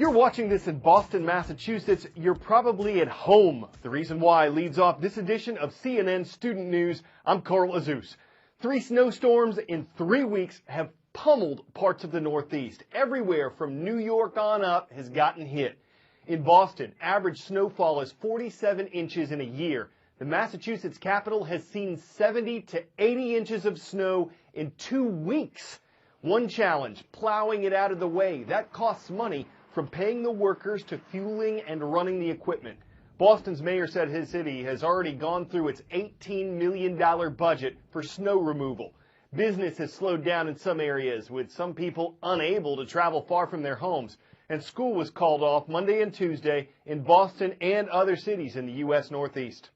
you're watching this in Boston, Massachusetts, you're probably at home. The Reason Why leads off this edition of CNN Student News. I'm Carl Azus. 3 snowstorms in 3 weeks have pummeled parts of the Northeast. Everywhere from New York on up has gotten hit. In Boston, average snowfall is 47 inches in a year. The Massachusetts capital has seen 70 to 80 inches of snow in 2 weeks. One challenge, plowing it out of the way. That costs money, from paying the workers to fueling and running the equipment. Boston's mayor said his city has already gone through its $18 million budget for snow removal. Business has slowed down in some areas, with some people unable to travel far from their homes. And school was called off Monday and Tuesday in Boston and other cities in the U.S. Northeast.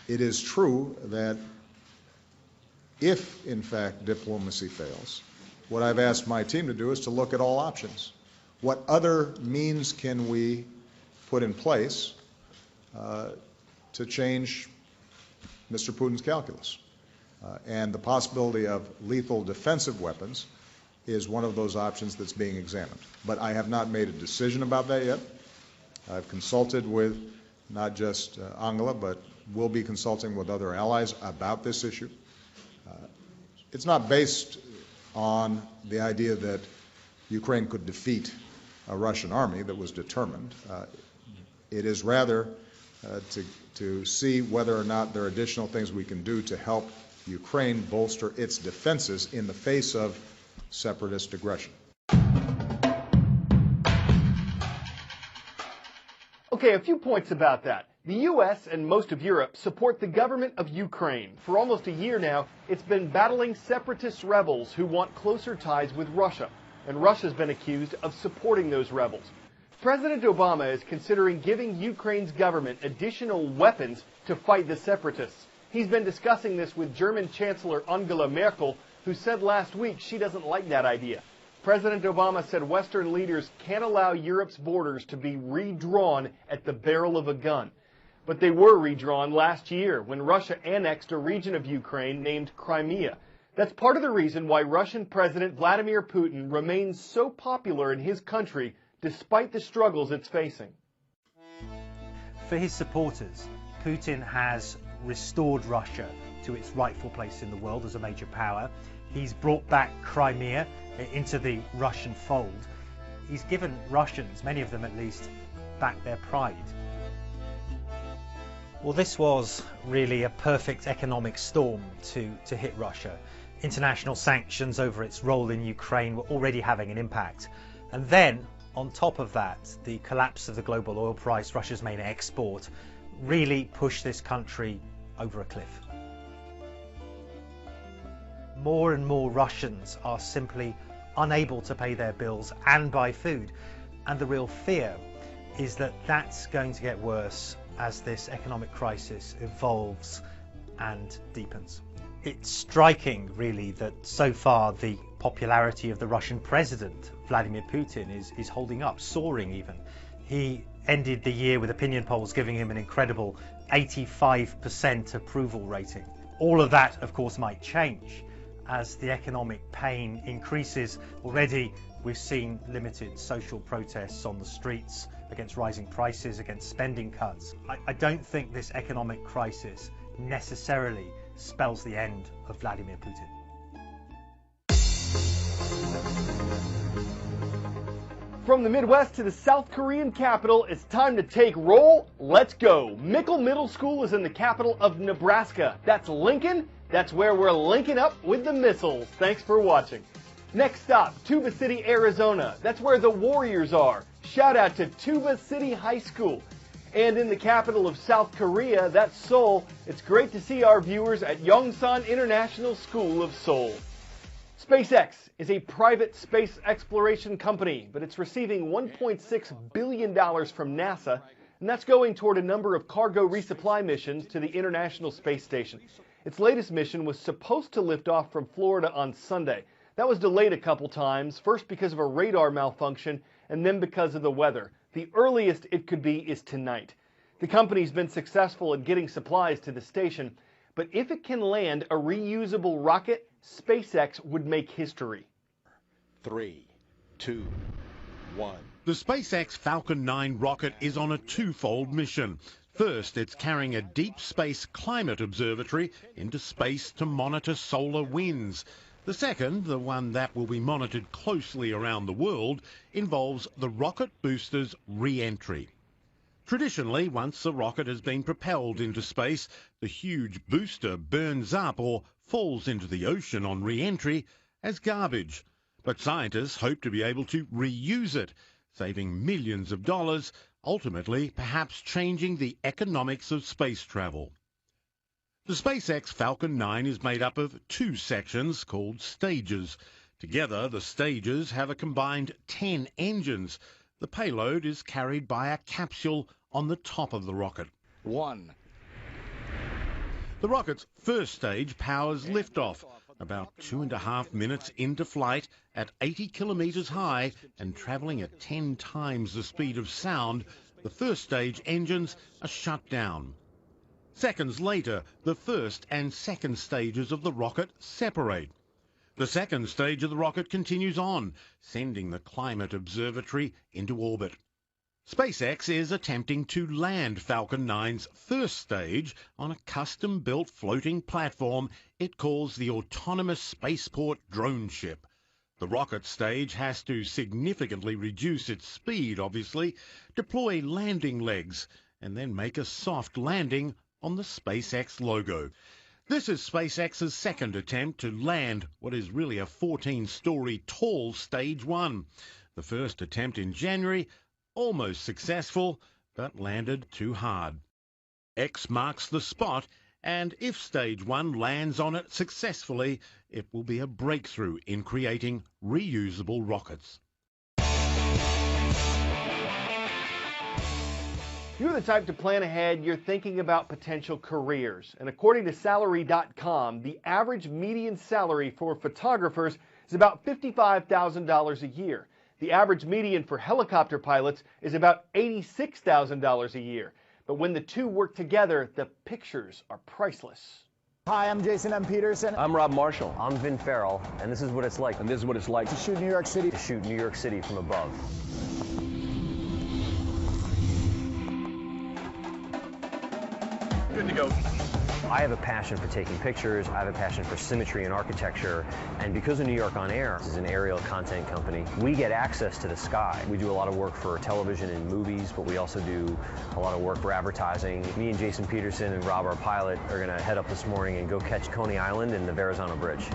It is true that if, in fact, diplomacy fails, what I've asked my team to do is to look at all options. What other means can we put in place to change Mr. Putin's calculus? And the possibility of lethal defensive weapons is one of those options that's being examined. But I have not made a decision about that yet. I've consulted with not just Angela, but will be consulting with other allies about this issue. It's not based on the idea that Ukraine could defeat a Russian army that was determined. It is rather to see whether or not there are additional things we can do to help Ukraine bolster its defenses in the face of separatist aggression. Okay, a few points about that. The U.S. and most of Europe support the government of Ukraine. For almost a year now, it's been battling separatist rebels who want closer ties with Russia. And Russia's been accused of supporting those rebels. President Obama is considering giving Ukraine's government additional weapons to fight the separatists. He's been discussing this with German Chancellor Angela Merkel, who said last week she doesn't like that idea. President Obama said Western leaders can't allow Europe's borders to be redrawn at the barrel of a gun. But they were redrawn last year when Russia annexed a region of Ukraine named Crimea. That's part of the reason why Russian President Vladimir Putin remains so popular in his country despite the struggles it's facing. For his supporters, Putin has restored Russia to its rightful place in the world as a major power. He's brought back Crimea into the Russian fold. He's given Russians, many of them at least, back their pride. Well, this was really a perfect economic storm to hit Russia. International sanctions over its role in Ukraine were already having an impact. And then, on top of that, the collapse of the global oil price, Russia's main export, really pushed this country over a cliff. More and more Russians are simply unable to pay their bills and buy food. And the real fear is that that's going to get worse as this economic crisis evolves and deepens. It's striking, really, that so far the popularity of the Russian president, Vladimir Putin, is holding up, soaring even. He ended the year with opinion polls giving him an incredible 85% approval rating. All of that, of course, might change as the economic pain increases. Already we've seen limited social protests on the streets against rising prices, against spending cuts. I don't think this economic crisis necessarily spells the end of Vladimir Putin. From the Midwest to the South Korean capital, it's time to take roll. Let's go. Mickle Middle School is in the capital of Nebraska. That's Lincoln. That's where we're linking up with the missiles. Thanks for watching. Next stop, Tuba City, Arizona. That's where the Warriors are. Shout out to Tuba City High School. And in the capital of South Korea, that's Seoul. It's great to see our viewers at Yongsan International School of Seoul. SpaceX is a private space exploration company, but it's receiving $1.6 billion from NASA, and that's going toward a number of cargo resupply missions to the International Space Station. Its latest mission was supposed to lift off from Florida on Sunday. That was delayed a couple times, first because of a radar malfunction and then because of the weather. The earliest it could be is tonight. The company's been successful at getting supplies to the station, but if it can land a reusable rocket, SpaceX would make history. 3, 2, 1. The SpaceX Falcon 9 rocket is on a twofold mission. First, it's carrying a deep space climate observatory into space to monitor solar winds. The second, the one that will be monitored closely around the world, involves the rocket booster's re-entry. Traditionally, once a rocket has been propelled into space, the huge booster burns up or falls into the ocean on re-entry as garbage. But scientists hope to be able to reuse it, saving millions of dollars, ultimately perhaps changing the economics of space travel. The SpaceX Falcon 9 is made up of two sections called stages. Together, the stages have a combined 10 engines. The payload is carried by a capsule on the top of the rocket. 1. The rocket's first stage powers liftoff. About 2.5 minutes into flight at 80 kilometers high and traveling at 10 times the speed of sound, the first stage engines are shut down. Seconds later, the first and second stages of the rocket separate. The second stage of the rocket continues on, sending the climate observatory into orbit. SpaceX is attempting to land Falcon 9's first stage on a custom-built floating platform it calls the Autonomous Spaceport Drone Ship. The rocket stage has to significantly reduce its speed, obviously, deploy landing legs, and then make a soft landing on the SpaceX logo. This is SpaceX's second attempt to land what is really a 14-story tall Stage 1. The first attempt in January, almost successful, but landed too hard. X marks the spot, and if Stage 1 lands on it successfully, it will be a breakthrough in creating reusable rockets. If you're the type to plan ahead, you're thinking about potential careers. And according to Salary.com, the average median salary for photographers is about $55,000 a year. The average median for helicopter pilots is about $86,000 a year. But when the two work together, the pictures are priceless. Hi, I'm Jason M. Peterson. I'm Rob Marshall. I'm Vin Farrell, and this is what it's like. And this is what it's like To shoot New York City. To shoot New York City from above. Good to go. I have a passion for taking pictures. I have a passion for symmetry and architecture. And because of New York On Air, this is an aerial content company, we get access to the sky. We do a lot of work for television and movies, but we also do a lot of work for advertising. Me and Jason Peterson and Rob, our pilot, are going to head up this morning and go catch Coney Island and the Verrazano Bridge.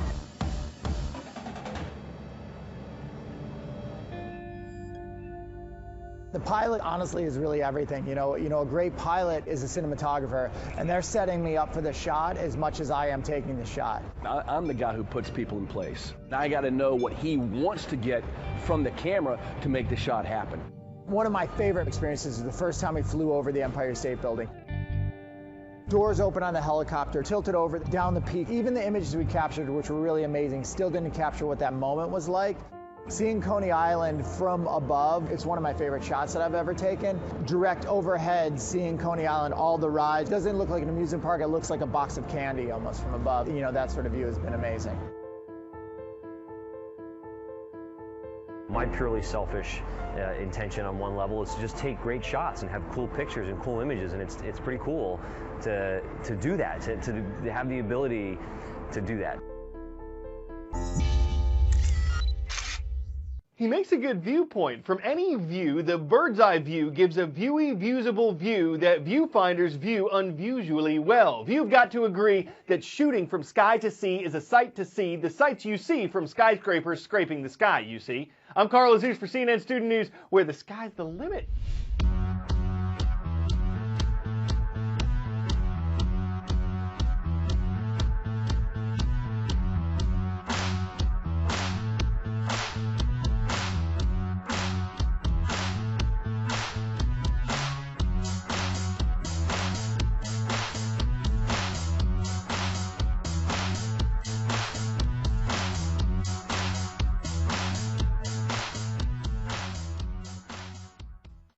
The pilot, honestly, is really everything. You know, a great pilot is a cinematographer, and they're setting me up for the shot as much as I am taking the shot. I'm the guy who puts people in place. I got to know what he wants to get from the camera to make the shot happen. One of my favorite experiences is the first time we flew over the Empire State Building. Doors open on the helicopter, tilted over down the peak. Even the images we captured, which were really amazing, still didn't capture what that moment was like. Seeing Coney Island from above, it's one of my favorite shots that I've ever taken. Direct overhead, seeing Coney Island, all the rides. It doesn't look like an amusement park, it looks like a box of candy almost from above. You know, that sort of view has been amazing. My purely selfish intention on one level is to just take great shots and have cool pictures and cool images, and it's pretty cool to do that, to have the ability to do that. He makes a good viewpoint. From any view, the bird's eye view gives a viewable view that viewfinders view unusually well. You've got to agree that shooting from sky to sea is a sight to see, the sights you see from skyscrapers scraping the sky, you see. I'm Carl Aziz for CNN Student News, where the sky's the limit.